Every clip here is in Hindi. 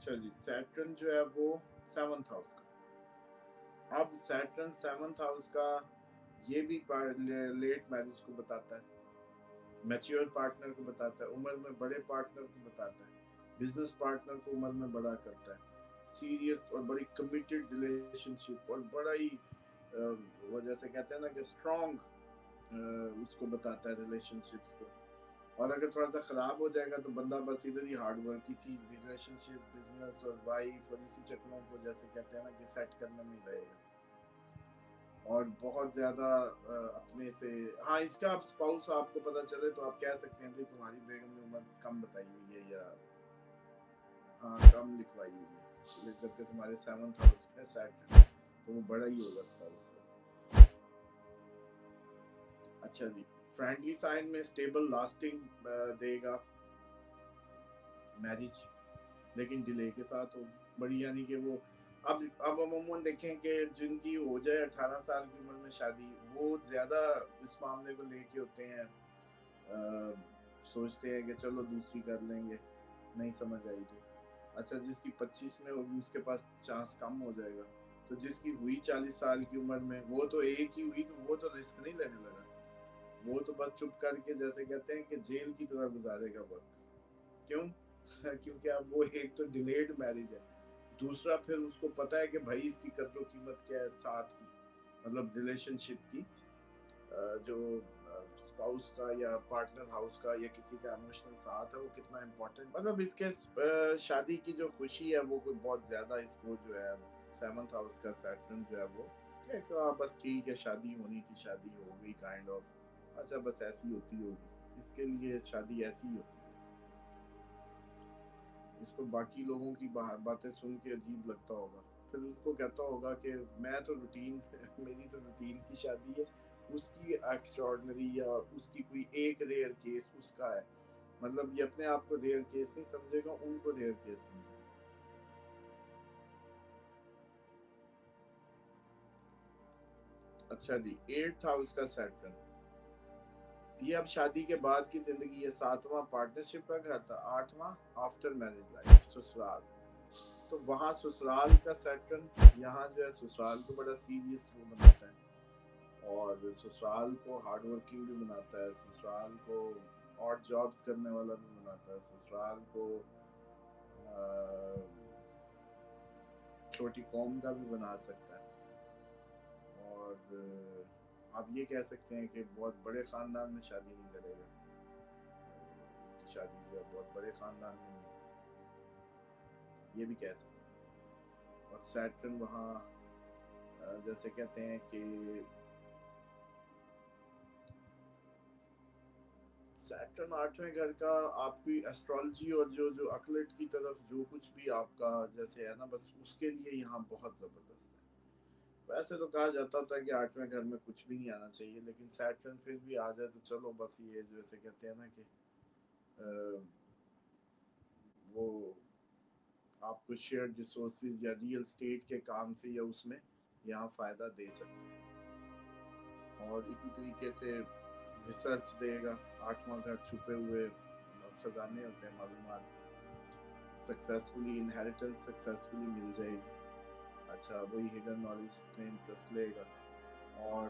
अच्छा जी, सैटर्न जो है वो सेवंथ हाउस का। अब सैटर्न सेवंथ हाउस का ये भी लेट मैरिज को बताता है, मैच्योर पार्टनर को बताता है, उम्र में बड़े पार्टनर को बताता है, बिजनेस पार्टनर को उम्र में बड़ा करता है, सीरियस और बड़ी कमिटेड रिलेशनशिप और बड़ा ही वो जैसे कहते हैं ना कि स्ट्रॉन्ग उसको बताता है रिलेशनशिप्स को। और अगर थोड़ा सा खराब हो जाएगा तो बंदा बस इधर ही हार्ड वर्क, किसी रिलेशनशिप, बिजनेस और वाइफ और इसी चक्रों को जैसे कहते हैं ना कि सेट करने में ही रहेगा। और बहुत ज्यादा अपने से, हाँ इसका आप स्पाउस आपको पता चले तो आप कह सकते हैं भाई तुम्हारी बेगम ने उम्र कम बताई हुई है, या हाँ कम लिखवाई हुई है, जबकि तुम्हारे सेवंथ हाउस में सेट है तो वो बड़ा ही होगा स्पाउस का। अच्छा जी, फ्रेंडली साइन में स्टेबल लास्टिंग देगा मैरिज, लेकिन डिले के साथ होगी बड़ी, यानी कि वो अब अमूमन देखें कि जिनकी हो जाए 18 साल की उम्र में शादी, वो ज्यादा इस मामले को लेके होते हैं, सोचते हैं कि चलो दूसरी कर लेंगे, नहीं समझ आई तो। अच्छा, जिसकी 25 में होगी उसके पास चांस कम हो जाएगा, तो जिसकी हुई 40 साल की उम्र में, वो तो एक ही हुई तो वो तो रिस्क नहीं लेने लगा, वो तो बस चुप करके जैसे कहते हैं कि जेल की तरह गुजारेगा वक्त। क्यों? क्योंकि अब वो एक तो डिलेड मैरिज है, दूसरा फिर उसको पता है कि भाई इसकी कद्र कीमत क्या है साथ की, मतलब रिलेशनशिप की, जो स्पाउस का या पार्टनर हाउस का या किसी का इमोशनल साथ है वो कितना इम्पोर्टेंट, मतलब इसके शादी की जो खुशी है वो कोई बहुत ज्यादा इसको जो है सेवंथ हाउस का सैटर्न जो है वो एक बस ठीक है, शादी होनी थी, शादी हो गई काइंड ऑफ, अच्छा बस ऐसी होती होगी, इसके लिए शादी ऐसी ही होती है। इसको बाकी लोगों की बातें सुन के अजीब लगता होगा, फिर उसको कहता होगा कि मैं तो रूटीन मेरी तो रूटीन की शादी है, उसकी एक्स्ट्राऑर्डिनरी या उसकी कोई एक रेयर केस उसका है, मतलब ये अपने आप को रेयर केस नहीं समझेगा, उनको रेयर केस समझेगा। अच्छा जी, एट्थ हाउस का सैटर्न, ये अब शादी के बाद की जिंदगी, ये सातवां पार्टनरशिप का घर था, आठवां आफ्टर मैरिज लाइफ ससुराल, तो वहाँ ससुराल का सैटर्न, यहाँ जो है ससुराल को बड़ा सीरियस वो बनाता है, और ससुराल को हार्ड वर्किंग भी बनाता है, ससुराल को ऑड जॉब्स करने वाला भी बनाता है, ससुराल को छोटी कौम का भी बना सकता है, और आप ये कह सकते हैं कि बहुत बड़े खानदान में शादी नहीं करेगा, इसकी शादी जो है बहुत बड़े खानदान में नहीं, ये भी कह सकते हैं। और सैटर्न वहाँ जैसे कहते हैं कि सैटर्न आठवें घर का आपकी एस्ट्रोलॉजी और जो जो अकलेट की तरफ जो कुछ भी आपका जैसे है ना, बस उसके लिए यहाँ बहुत जबरदस्त है। वैसे तो कहा जाता था कि आठवें घर में कुछ भी नहीं आना चाहिए, लेकिन सैटर्न फिर भी आ जाए तो चलो, बस ये जैसे कहते हैं ना कि अ, वो आपको शेयर्ड रिसोर्सेज या रियल स्टेट के काम से या उसमें यहाँ फायदा दे सकते हैं, और इसी तरीके से रिसर्च देगा। आठवां घर छुपे हुए खजाने होते हैं मालूमात के, सक्सेसफुली इनहेरिटेंस सक्सेसफुली मिल जाएगी, अच्छा वही हिडन नॉलेज में इंटरेस्ट लेगा, और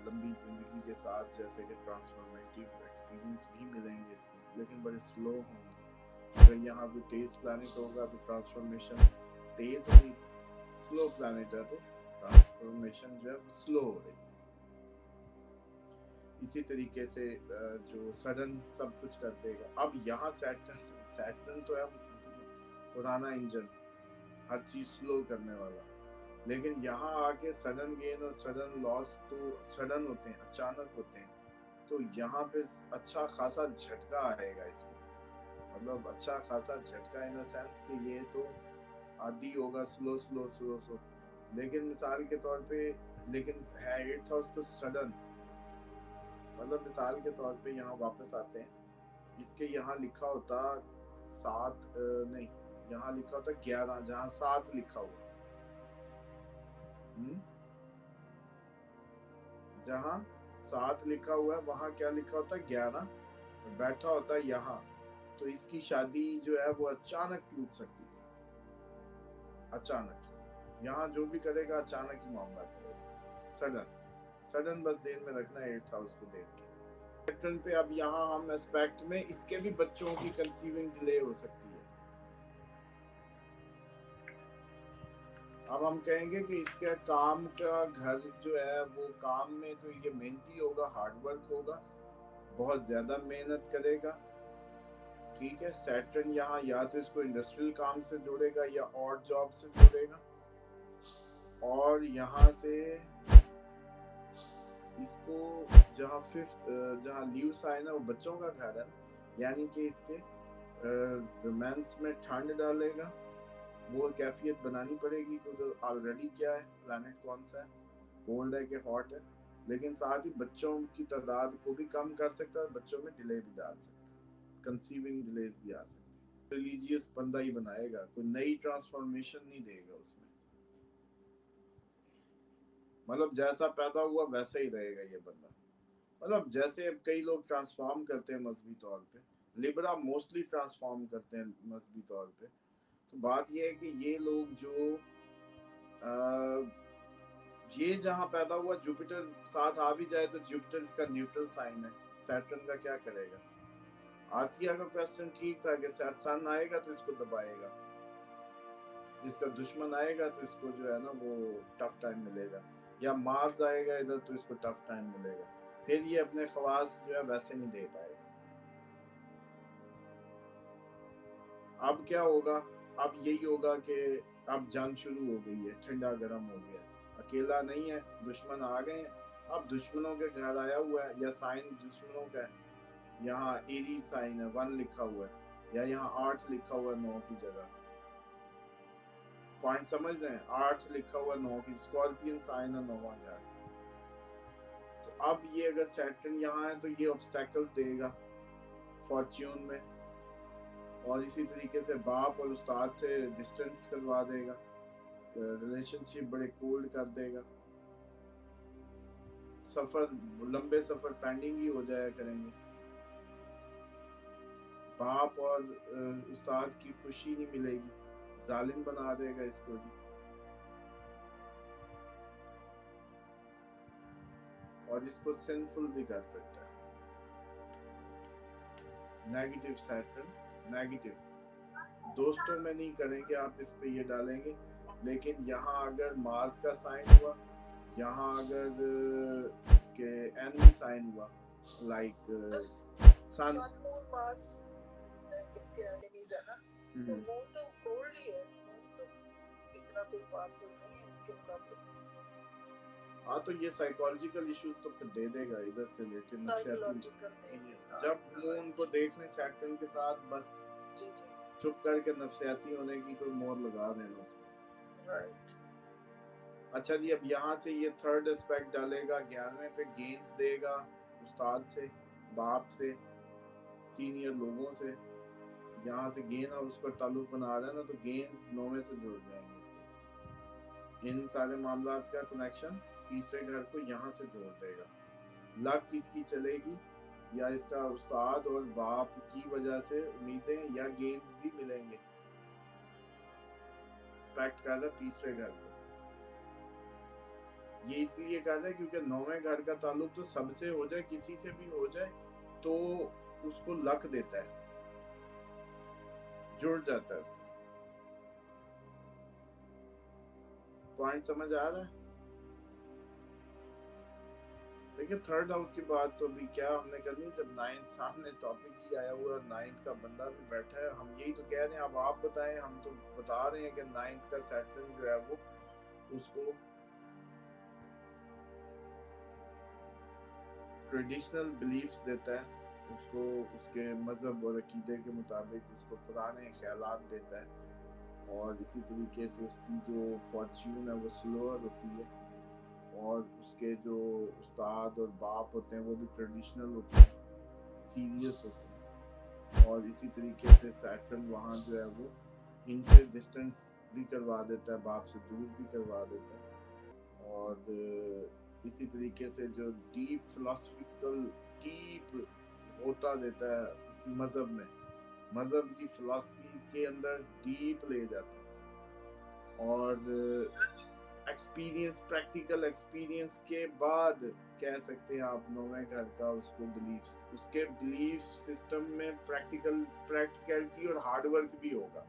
लंबी ज़िंदगी के साथ जैसे कि ट्रांसफॉर्मेटिव एक्सपीरियंस भी मिलेंगे इसको, लेकिन बड़े स्लो होंगे। अगर यहाँ कोई तेज प्लानट होगा तो ट्रांसफॉर्मेशन तेज होगी, स्लो प्लानट है तो ट्रांसफॉर्मेशन जो है वो स्लो हो रही है। इसी तरीके से जो सडन सब कुछ कर देगा। अब यहाँ सैटर्न सैटर्न तो है पुराना इंजन, हर चीज स्लो करने वाला, लेकिन यहाँ आके सडन गेन और सडन लॉस तो सडन होते हैं, अचानक होते हैं, तो यहाँ पे अच्छा खासा झटका आएगा इसको, मतलब अच्छा खासा झटका इन सेंस कि ये तो आदि होगा स्लो स्लो स्लो स्लो, लेकिन मिसाल के तौर पे, लेकिन है एट हाउस तो सडन, मतलब मिसाल के तौर पे यहाँ वापस आते हैं, इसके यहाँ लिखा होता सात, नहीं यहाँ लिखा होता 11, जहाँ सात लिखा हुआ, हम्म, जहाँ सात लिखा हुआ है वहां क्या लिखा होता है 11, बैठा होता है यहाँ, तो इसकी शादी जो है वो अचानक टूट सकती थी, अचानक यहाँ जो भी करेगा अचानक ही मामला करेगा, सडन सडन, बस ध्यान में रखना 8th हाउस को देख के। सैटर्न पे अब यहाँ हम एस्पेक्ट में इसके भी बच्चों की कंसीविंग डिले हो सकती है। अब हम कहेंगे कि इसका काम का घर जो है वो काम में तो ये मेहनती होगा, हार्डवर्क होगा, बहुत ज्यादा मेहनत करेगा, ठीक है। सैटर्न यहाँ या तो इसको इंडस्ट्रियल काम से जोड़ेगा या और जॉब से जोड़ेगा, और यहाँ से इसको जहाँ फिफ्थ जहाँ लीव साइन है वो बच्चों का घर है ना, यानी कि इसके रोमांस में ठंड डालेगा, वो कैफियत बनानी पड़ेगी कि उधर ऑलरेडी क्या है, प्लैनेट कौन सा है, कोल्ड है कि हॉट है, लेकिन साथ ही बच्चों की तादाद को भी कम कर सकता है, बच्चों में डिले भी डाल सकता है, कंसीविंग डिलेज भी आ सकती है। रिलीजियस बंदा ही बनाएगा, कोई नई ट्रांसफॉर्मेशन नहीं देगा उसमें, मतलब जैसा पैदा हुआ वैसा ही रहेगा ये बंदा। मतलब जैसे कई लोग ट्रांसफॉर्म करते हैं मजहबी तौर पे, लिब्रा मोस्टली ट्रांसफॉर्म करते हैं मजहबी तौर पे, तो बात ये है कि ये लोग जो ये जहाँ पैदा हुआ जुपिटर साथ आ भी जाए तो जुपिटर इसका न्यूट्रल साइन है, सैटर्न का क्या करेगा। आसिया का क्वेश्चन ठीक था कि सन आएगा तो इसको दबाएगा, जिसका दुश्मन आएगा तो इसको जो है ना वो टफ टाइम मिलेगा, या मार्स आएगा इधर तो इसको टफ टाइम मिलेगा, फिर ये अपने खवास जो है वैसे नहीं दे पाएगा। अब क्या होगा, अब यही होगा कि अब जंग शुरू हो गई है, ठंडा गर्म हो गया, अकेला नहीं है, दुश्मन आ गए हैं, अब दुश्मनों के घर आया हुआ है, या साइन दुश्मनों का है, यहाँ एरी साइन है 1 लिखा हुआ है, या यहाँ 8 लिखा हुआ है 9 की जगह, पॉइंट समझ रहे हैं, 8 लिखा हुआ 9 की, स्कॉर्पियन साइन है 9वां घर। तो अब ये अगर सैटर्न यहाँ है तो ये ऑब्स्टेकल्स देगा फॉर्च्यून में, और इसी तरीके से बाप और उस्ताद से डिस्टेंस करवा देगा, रिलेशनशिप बड़े कोल्ड कर देगा, सफर लंबे सफर पेंडिंग ही हो जाया करेंगे, बाप और उस्ताद की खुशी नहीं मिलेगी, जालिम बना देगा इसको जी, और इसको सिंफुल भी कर सकता है। नेगेटिव सैटर्न नेगेटिव दोस्तों में नहीं करेंगे आप, इस पे ये डालेंगे, लेकिन यहाँ अगर मार्स का साइन हुआ, यहाँ अगर इसके एनिमी साइन हुआ लाइक सन, इसके एनिमीज है ना, तो मून तो कोल्ड ही है, मून तो इतना कोई पावरफुल नहीं है इसके मुकाबले। हाँ तो ये साइकोलॉजिकल इश्यूज तो फिर दे देगा इधर से, लेकिन जब मून को देखने सैटर्न के साथ बस चुप करके नफसियाती होने की तो मोर लगा देना उसमें, राइट। अच्छा जी, अब यहाँ से ये थर्ड एस्पेक्ट डालेगा 11वें पे, गेंस देगा उस्ताद से, बाप से, सीनियर लोगों से, यहाँ से गेन और उसका ताल्लुक बना रहा है ना, तो गेंस 9वें से जुड़ जाएंगे इसके, इन सारे मामला का कनेक्शन तीसरे घर को यहाँ से जोड़ देगा। लक किसकी चलेगी, या इसका उस्ताद और बाप की वजह से उम्मीदें या गेंस भी मिलेंगे, एक्सपेक्ट कर रहा तीसरे घर को, ये इसलिए कर रहा है क्योंकि 9वें घर का ताल्लुक तो सबसे हो जाए, किसी से भी हो जाए तो उसको लक देता है, जुड़ जाता है उससे। पॉइंट समझ आ रहा है। देखिए थर्ड हाउस की बात तो अभी क्या हमने करनी है, जब 9th सामने टॉपिक ही आया हुआ है, 9th का बंदा भी बैठा है, हम यही तो कह रहे हैं, अब आप बताएं, हम तो बता रहे हैं कि 9th का सैटर्न जो है वो उसको ट्रेडिशनल बिलीफ्स देता है, उसको उसके मज़हब और अकीदे के मुताबिक उसको पुराने ख्यालात देता है, और इसी तरीके से उसकी जो फॉर्च्यून है वो स्लोअर होती है, और उसके जो उस्ताद और बाप होते हैं वो भी ट्रेडिशनल होते हैं, सीरियस होते हैं, और इसी तरीके से सैटर्न वहाँ जो है वो इनसे डिस्टेंस भी करवा देता है, बाप से दूर भी करवा देता है, और इसी तरीके से जो डीप फिलोसफिकल डीप होता देता है मज़हब में, मज़हब की फिलोसफीज के अंदर डीप ले जाता है, और एक्सपीरियंस, प्रैक्टिकल एक्सपीरियंस के बाद कह सकते हैं आप नौवें घर का उसको बिलीफ्स, उसके बिलीफ सिस्टम में प्रैक्टिकलिटी और हार्डवर्क भी होगा।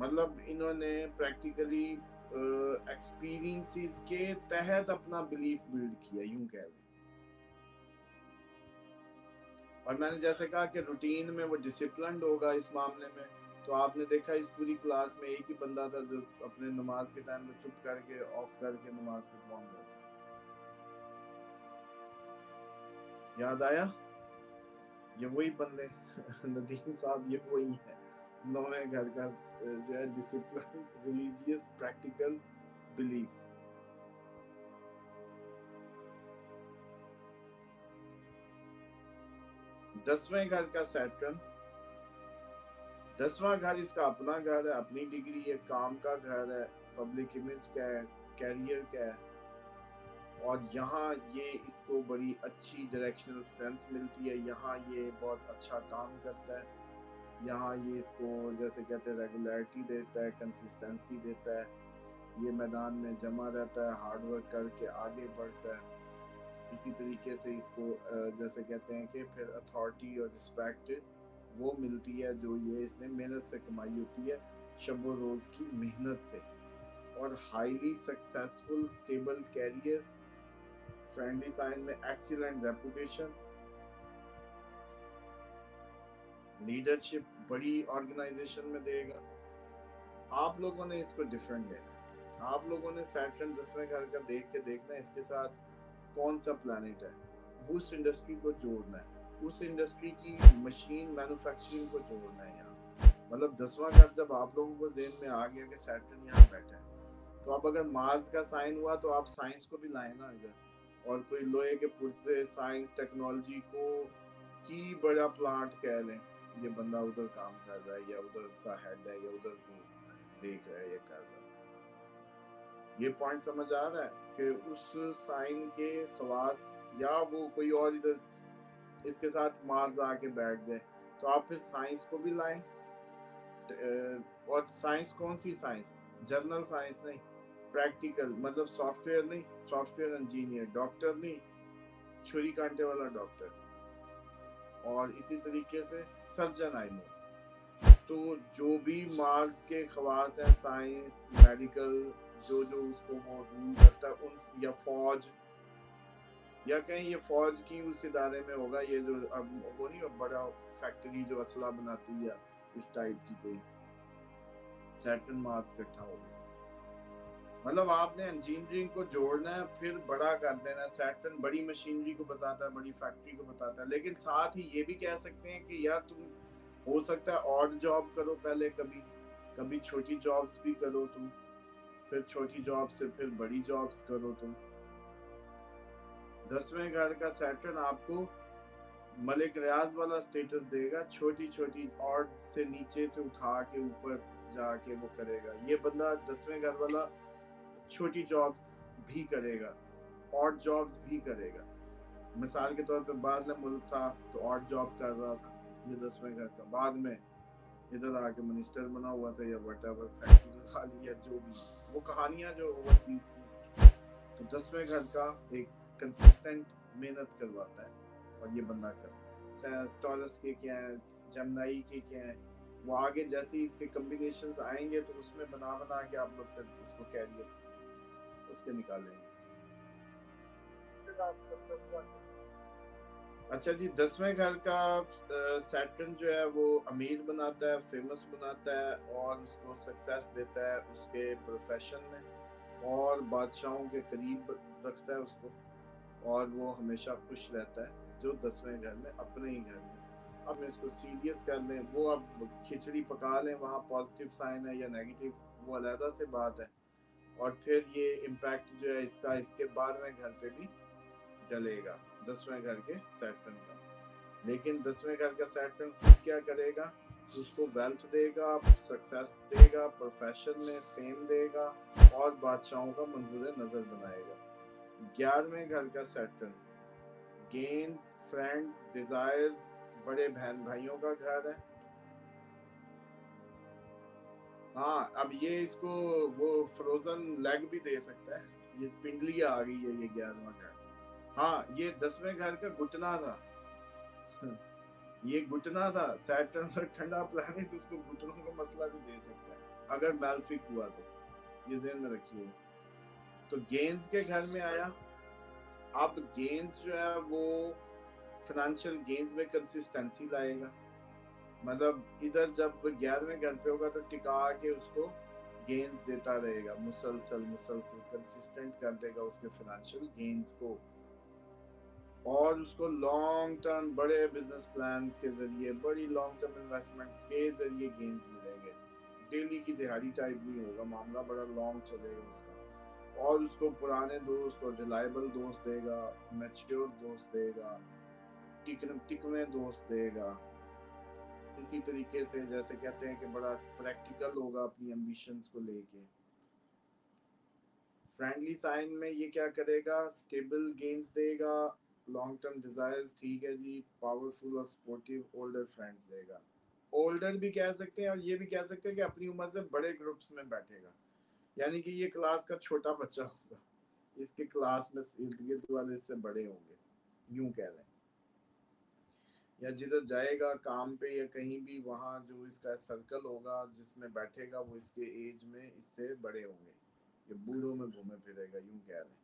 मतलब इन्होंने प्रैक्टिकली एक्सपीरियंसेस के तहत अपना बिलीफ बिल्ड किया, यूं कह लें। और मैंने जैसे कहा कि रूटीन में वो डिसिप्लिन्ड होगा इस मामले में। तो आपने देखा इस पूरी क्लास में एक ही बंदा था जो अपने नमाज के टाइम में चुप करके ऑफ करके नमाज पे पहुंच जाता। याद आया? ये वही बंदे नदीम साहब, ये वही है नौवें घर का जो है डिसिप्लिन, रिलीजियस, प्रैक्टिकल बिलीफ। 10वें घर का सैटर्न, 10वां घर इसका अपना घर है, अपनी डिग्री है, काम का घर है, पब्लिक इमेज का है, कैरियर का है। और यहाँ ये इसको बड़ी अच्छी डायरेक्शनल स्ट्रेंथ मिलती है, यहाँ ये बहुत अच्छा काम करता है, यहाँ ये इसको जैसे कहते हैं रेगुलरिटी देता है, कंसिस्टेंसी देता है, ये मैदान में जमा रहता है, हार्डवर्क करके आगे बढ़ता है। इसी तरीके से इसको जैसे कहते हैं कि फिर अथॉरिटी और रिस्पेक्ट वो मिलती है जो ये इसने मेहनत से कमाई होती है, शब रोज़ की मेहनत से। और highly successful stable career, friendly sign में एक्सीलेंट रेपुटेशन, लीडरशिप बड़ी ऑर्गेनाइजेशन में देगा। आप लोगों ने इसको डिफरेंट लेना, आप लोगों ने सैटर्न 10वें घर का देख के देखना है इसके साथ कौन सा प्लैनेट है, वो उस इंडस्ट्री को जोड़ना है, उस इंडस्ट्री की मशीन मैन्युफैक्चरिंग को जोड़ना है यहाँ। मतलब 10वां घर जब आप लोगों को ज़हन में आ गया कि सैटर्न यहाँ बैठा है, तो अब अगर मार्स का साइन हुआ तो आप साइंस को भी लाए ना इधर, और कोई लोहे के पुर्जे साइंस टेक्नोलॉजी को की बड़ा प्लांट कह लें, ये बंदा उधर काम कर रहा है या उधर उसका हेड है या उधर देख रहा है या कर रहा है। ये पॉइंट समझ आ रहा है कि उस साइन के खवास या वो कोई और इधर इसके साथ मार्स आके बैठ जाए, तो आप फिर साइंस को भी लाएं। और साइंस कौन सी साइंस? जर्नल साइंस नहीं, प्रैक्टिकल, मतलब सॉफ्टवेयर नहीं, सॉफ्टवेयर इंजीनियर, डॉक्टर नहीं, छुरी कांटे वाला डॉक्टर, और इसी तरीके से सर्जन। आई मीन तो जो भी मार्स के खवास हैं, साइंस, मेडिकल, जो जो उसको वो रूल करता है, उन या फौज, या कहीं ये फौज की उस इदारे में होगा, ये जो अब वो नहीं बड़ा फैक्ट्री जो असला बनाती है इस टाइप की कोई, सैटर्न मार्स इकट्ठा हो गया। मतलब आपने इंजीनियरिंग को जोड़ना है, फिर बड़ा कर देना है। सैटर्न बड़ी मशीनरी को बताता है, बड़ी फैक्ट्री को बताता है, लेकिन साथ ही ये भी कह सकते हैं कि यार तुम हो सकता है ऑड जॉब करो पहले, कभी कभी छोटी जॉब्स भी करो तुम, फिर छोटी जॉब से फिर बड़ी जॉब्स करो तुम। 10वें घर का सैटर्न आपको मलिक रियाज वाला स्टेटस देगा, छोटी छोटी ऑड से नीचे से उठा के ऊपर जाके वो करेगा। ये बंदा 10वें घर वाला छोटी जॉब्स भी करेगा, ऑड जॉब्स भी करेगा। मिसाल के तौर पे बाद में मुल्क था तो ऑड जॉब कर रहा था ये 10वें घर का, बाद में इधर आके मिनिस्टर बना हुआ था या व्हाटएवर, फैक्ट्री लगा ली या जो भी, वो कहानियां जो ओवरसीज की। तो 10वें घर का एक कंसिस्टेंट मेहनत करवाता है और ये बंदा करता है। टॉरस के क्या है, जमनाई के क्या है, वो आगे जैसे ही इसके कम्बिनेशंस आएंगे तो उसमें बना बना के आप लोग फिर उसको कैरियर उसके निकालेंगे। अच्छा जी, 10वें घर का सैटर्न जो है वो अमीर बनाता है, फेमस बनाता है और उसको सक्सेस देता है उसके प्रोफेशन में और बादशाहों के करीब रखता है उसको, और वो हमेशा खुश रहता है जो 10वें घर में अपने ही घर में। अब इसको सीरियस कर लें, वो अब खिचड़ी पका लें, वहाँ पॉजिटिव साइन है या नेगेटिव वो अलहदा से बात है। और फिर ये इम्पैक्ट जो है इसका इसके 12वें घर पे भी डलेगा, 10वें घर के सैटर्न का। लेकिन 10वें घर का सैटर्न खुद क्या करेगा? उसको वेल्थ देगा, सक्सेस देगा, प्रोफेशन में फेम देगा और बादशाहों का मंजूर नजर बनाएगा। 11वें घर का सैटर्न गेन्स, फ्रेंड्स, डिजायर्स, बड़े बहन भाइयों का घर है। हाँ, अब ये इसको वो फ्रोजन लेग भी दे सकता है। ये पिंडली आ गई है, ये 11वां घर। हाँ, ये 10वें घर का घुटना था। ये घुटना था। सैटर्न का ठंडा प्लैनेट उसको घुटनों का मसला भी दे सकता है अगर मैल्फिक हुआ तो। ये ध्यान में रखिए। तो गेंस के घर में आया। अब गेंस जो है वो फाइनेंशियल गेंस में कंसिस्टेंसी लाएगा। मतलब इधर जब 11वें घर पे होगा तो टिका के उसको गेंस देता रहेगा, मुसलसल मुसलसल कंसिस्टेंट कर देगा उसके फाइनेंशियल गेंस को। और उसको लॉन्ग टर्म बड़े बिजनेस प्लान्स के जरिए, बड़ी लॉन्ग टर्म इन्वेस्टमेंट्स के जरिए गेंस मिलेंगे। डेली की दिहाड़ी टाइप नहीं होगा मामला, बड़ा लॉन्ग चलेगा उसका। और उसको पुराने दोस्त और रिलायबल दोस्त देगा, मैच्योर दोस्त देगा, टिकवे दोस्त देगा। इसी तरीके से जैसे कहते हैं कि बड़ा प्रैक्टिकल होगा अपनी एम्बिशंस को लेके। फ्रेंडली साइन में ये क्या करेगा, स्टेबल गेन्स देगा, लॉन्ग टर्म डिजायर्स, ठीक है जी, पावरफुल और सपोर्टिव ओल्डर फ्रेंड्स देगा। ओल्डर भी कह सकते हैं और ये भी कह सकते हैं कि अपनी उम्र से बड़े ग्रुप्स में बैठेगा, यानी कि ये क्लास का छोटा बच्चा होगा, इसके क्लास में इर्द गिर्द वाले इससे बड़े होंगे, यूं कह रहे हैं। या जिधर जाएगा काम पे या कहीं भी, वहाँ जो इसका सर्कल होगा जिसमें बैठेगा वो इसके एज में इससे बड़े होंगे। ये बूढ़ों में घूमे फिरेगा, यूं कह रहे हैं।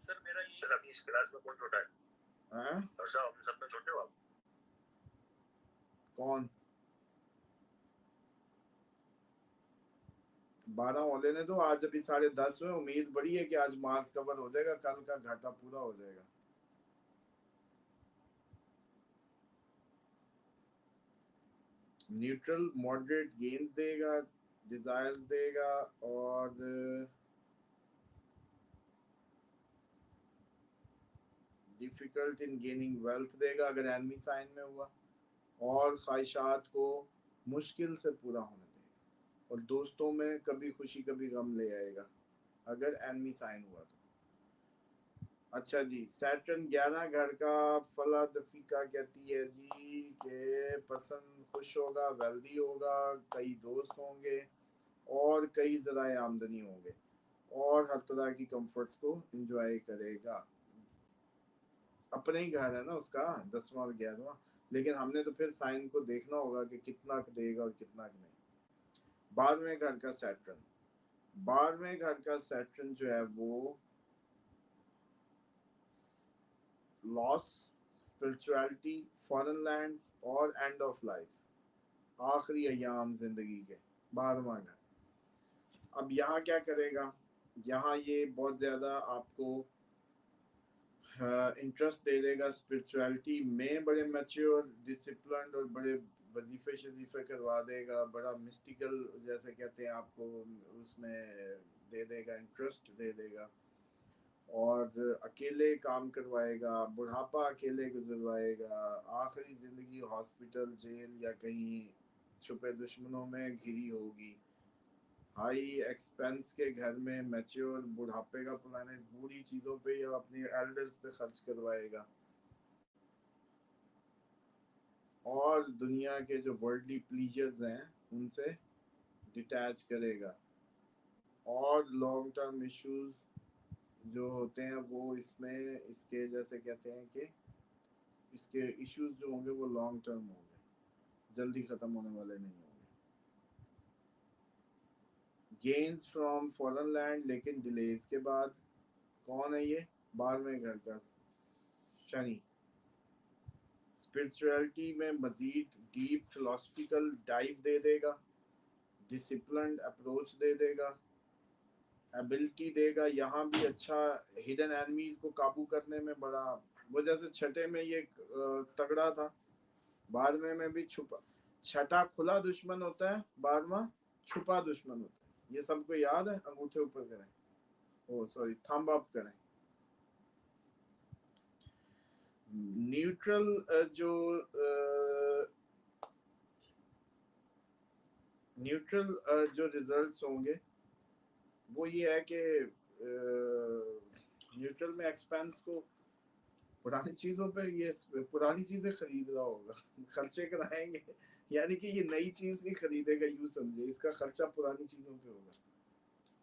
सर मेरा ये सर अभी इस क्लास में कौन छोटा है? और साहब हम सब में छोटे हो आप? कौन? 12 होने ने तो आज अभी 10:30 में, उम्मीद बड़ी है कि आज मार्च कवर हो जाएगा, कल का घाटा पूरा हो जाएगा। न्यूट्रल मॉडरेट गेन्स देगा, डिजायर्स देगा, और डिफिकल्ट इन गेनिंग वेल्थ देगा अगर एनमी साइन में हुआ, और ख्वाहिशात को मुश्किल से पूरा होने देगा, और दोस्तों में कभी खुशी कभी गम ले आएगा अगर एनमी साइन हुआ तो। अच्छा जी, सैटर्न 11 घर का फलादफिका कहती है जी के पसंद खुश होगा, वेल्दी होगा, कई दोस्त होंगे और कई जराए आमदनी होंगे, और हर तरह की कंफर्ट्स को एंजॉय करेगा। अपने ही घर है ना उसका 10वां और 11वां, लेकिन हमने तो फिर साइन को देखना होगा कि कितना देगा और कितना नहीं। 12वें घर का सैटर्न, 12वें घर का सैटर्न जो है वो लॉस, स्पिरिचुअलिटी, फॉरेन लैंड्स और एंड ऑफ लाइफ, आखिरी अयाम जिंदगी के। 12वां घर। अब यहाँ क्या करेगा, यहाँ ये बहुत ज्यादा आपको इंटरेस्ट दे देगा स्पिरिचुअलिटी में, बड़े मैच्योर डिसिप्लिन और बड़े वजीफे शजीफे करवा देगा, बड़ा मिस्टिकल जैसे कहते हैं आपको उसमें दे देगा, इंटरेस्ट दे देगा, और अकेले काम करवाएगा, बुढ़ापा अकेले गुजरवाएगा, आखिरी ज़िंदगी हॉस्पिटल, जेल या कहीं छुपे दुश्मनों में घिरी होगी। हाई एक्सपेंस के घर में मैच्योर बुढ़ापे का प्लानिट बुरी चीज़ों पे या अपने एल्डर्स पे खर्च करवाएगा, और दुनिया के जो वर्ल्डली प्लीजर्स हैं उनसे डिटैच करेगा, और लॉन्ग टर्म इश्यूज जो होते हैं वो इसमें इसके जैसे कहते हैं कि इसके इश्यूज जो होंगे वो लॉन्ग टर्म होंगे, जल्दी ख़त्म होने वाले नहीं होंगे। गेन्स फ्रॉम फॉरेन लैंड लेकिन डिलेज के बाद। कौन है ये? 12वें घर का शनि। स्पिरिचुअलिटी में मजीद डीप फिलोसफिकल डाइव दे देगा, डिसिप्लिन्ड अप्रोच दे देगा, एबिलिटी देगा, यहाँ भी अच्छा हिडन एनिमीज को काबू करने में बड़ा, वो जैसे छठे में ये तगड़ा था, 12वें में भी छुपा, छठा खुला दुश्मन होता है, 12वां छुपा दुश्मन होता है। ये सबको याद है? अंगूठे ऊपर करें, ओ सॉरी थंब अप करें। न्यूट्रल जो न्यूट्रल जो रिजल्ट्स होंगे वो ये है कि न्यूट्रल में एक्सपेंस को पुरानी चीजों पे ये पुरानी चीजें खरीद रहा होगा, खर्चे कराएंगे, यानी कि ये नई चीज नहीं खरीदेगा, यूं समझे, इसका खर्चा पुरानी चीजों पे होगा।